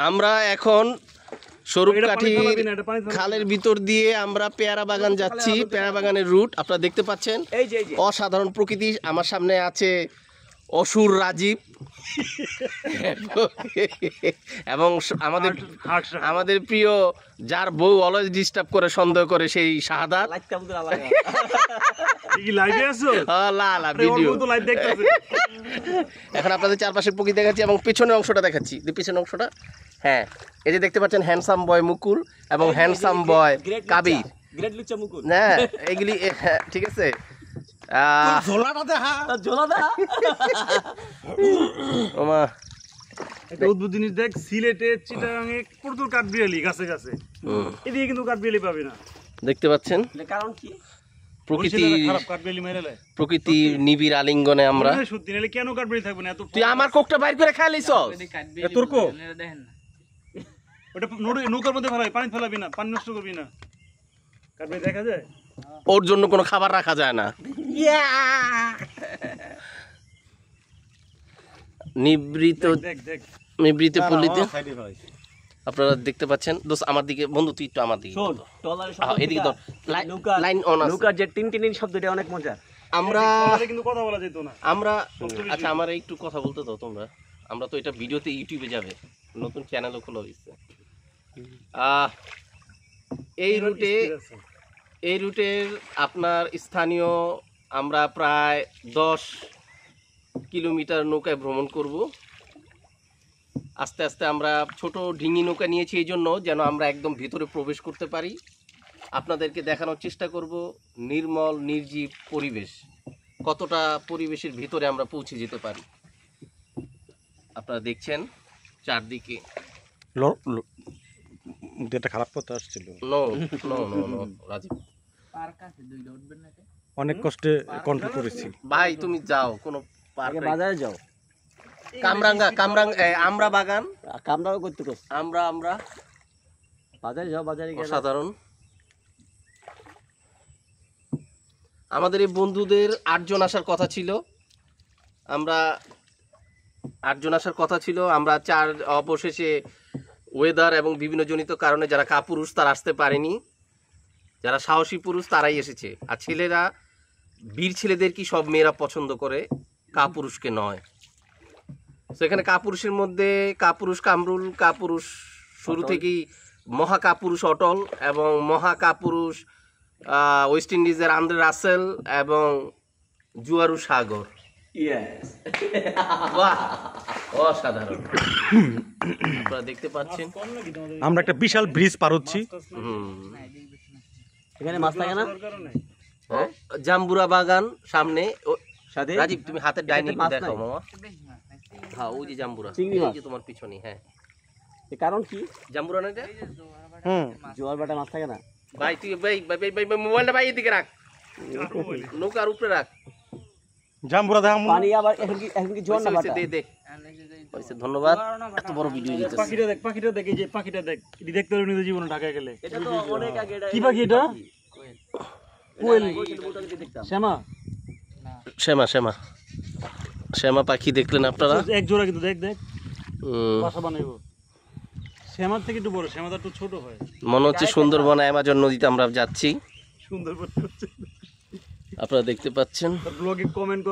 আমরা এখন স্বরূপকাঠির খালের ভিতর দিয়ে আমরা পেয়ারা বাগান যাচ্ছি। পেয়ারা বাগানের রুট আপনারা দেখতে পাচ্ছেন। অসাধারণ প্রকৃতি। আমার সামনে আছে অসুর রাজীব এবং আমাদের প্রিয় যার বউ অলওয়েজ ডিস্টার্ব করে সন্দেহ করে সেই শাহাদাত। এখন আপনাদের চারপাশের প্রকৃতি দেখাচ্ছি এবং পেছনের অংশটা দেখাচ্ছি। পেছনের অংশটা হ্যাঁ, এই যে দেখতে পাচ্ছেন হ্যান্ডসাম বয় মুকুল এবং হ্যান্ডসাম বয় কাবির। হ্যাঁ এগুলি ঠিক আছে। অদ্ভুত জিনিস দেখ, সিলেটে চিটাগাঙে প্রচুর কাঠবিড়ালি গাছে গাছে, এদিকে কিন্তু কাঠবিড়ালি পাবি না। দেখতে পাচ্ছেন কারণ কি প্রকৃতির নিবিড় আলিঙ্গনে আমরা। সত্যি নাহলে কেন কাঠবিড়ালি থাকবে না? তুই আমার কোকটা বাইর করে খাইলিস। তোর কোক ওটা নৌকার মধ্যে ফেলাবি, পানি ফেলাবি না, পানি নষ্ট করবি না। কাঠবিড়ালি দেখা যায়, ওর জন্য কোনো খাবার রাখা যায় না। নিবৃত পল্লীতে আপনারা দেখতে পাচ্ছেন। দোস্ত আমার দিকে, বন্ধু তুই একটু আমার দিকে, এদিকে ধর। লাইন অন আছে। নৌকার যে টিন টিন শব্দটা অনেক মজার। আমরা কিন্তু কথা বলা যেত না। আমরা আচ্ছা আমার একটু কথা বলতে দাও তোমরা। আমরা তো এটা ভিডিওতে ইউটিউবে যাবে, নতুন চ্যানেলও খোলা হয়েছে। এই রুটের আপনার স্থানীয় আমরা প্রায় 10 কিলোমিটার নৌকায় ভ্রমণ করব। আস্তে আস্তে আমরা ছোট ডিঙি নৌকা নিয়েছি এই জন্য যেন আমরা একদম ভিতরে প্রবেশ করতে পারি। আপনাদেরকে দেখানোর চেষ্টা করব নির্মল নির্জীব পরিবেশ, কতটা পরিবেশের ভিতরে আমরা পৌঁছে যেতে পারি। আপনারা দেখছেন চারদিকে একটা খারাপ কথা আসছিল। রাজীব অনেক কষ্টে কন্ট্রোল করেছি। ভাই তুমি যাও, কোনো বাজারে যাও। আমরা বাগান কামরাঙ্গা করতে আমরা বাজারে যাও। বাজারে সাধারণ আমাদের এই বন্ধুদের 8 জন আসার কথা ছিল। আমরা 8 জন আসার কথা ছিল। আমরা 4 অবশেষে ওয়েদার এবং বিভিন্ন জনিত কারণে যারা কাপুরুষ তারা আসতে পারেনি। যারা সাহসী পুরুষ তারাই এসেছে। আর ছেলেরা, বীর ছেলেদের কি সব মেয়েরা পছন্দ করে, কাপুরুষকে নয়। তো এখানে কাপুরুষের মধ্যে কাপুরুষ কামরুল, কাপুরুষ শুরু থেকেই মহাকাপুরুষ অটল এবং মহাকাপুরুষ ওয়েস্ট ইন্ডিজের আন্দ্রে রাসেল এবং জুয়ারু সাগর। বাহ, অসাধারণ। আপনারা দেখতে পাচ্ছেন আমরা একটা বিশাল ব্রিজ পার হচ্ছি। এখানে মাছ থাকে না? জাম্বুরা বাগান সামনে। রাজীব তুমি হাতের ডাইনিং দেখো মামা। হ্যাঁ ওই যে জাম্বুরা, এই যে তোমার পিছনে। হ্যাঁ কারণ কি জাম্বুরা না এটা? জোয়ার বাটা মাছ থাকে না ভাই। তুই ভাই মোবাইলটা ভাই এদিকে রাখ, নৌকার উপরে রাখ। জাম্বুরা দেখ পানি আবার এখন কি জোয়ার না বাটা দে দে। ধন্যবাদ। এত বড় ভিডিও দিতেছ। পাখিটা দেখ এই যে পাখিটা দেখ। এটি দেখতে পারবি না জীবনে ঢাকায় গেলে। এটা তো অনেক আগে। কি পাখি এটা? কোয়েল। শ্যামা শ্যামা পাখি দেখলেন আপনারা? এক জোড়া কিন্তু দেখ বাসা বানাইবো। শ্যামার থেকে একটু বড়, শ্যামাটা একটু ছোট হয়। মনে হচ্ছে সুন্দরবন অ্যামাজন নদীতে আমরা যাচ্ছি। সুন্দরবন আপনারা দেখতে পাচ্ছেন। ব্লগে কমেন্ট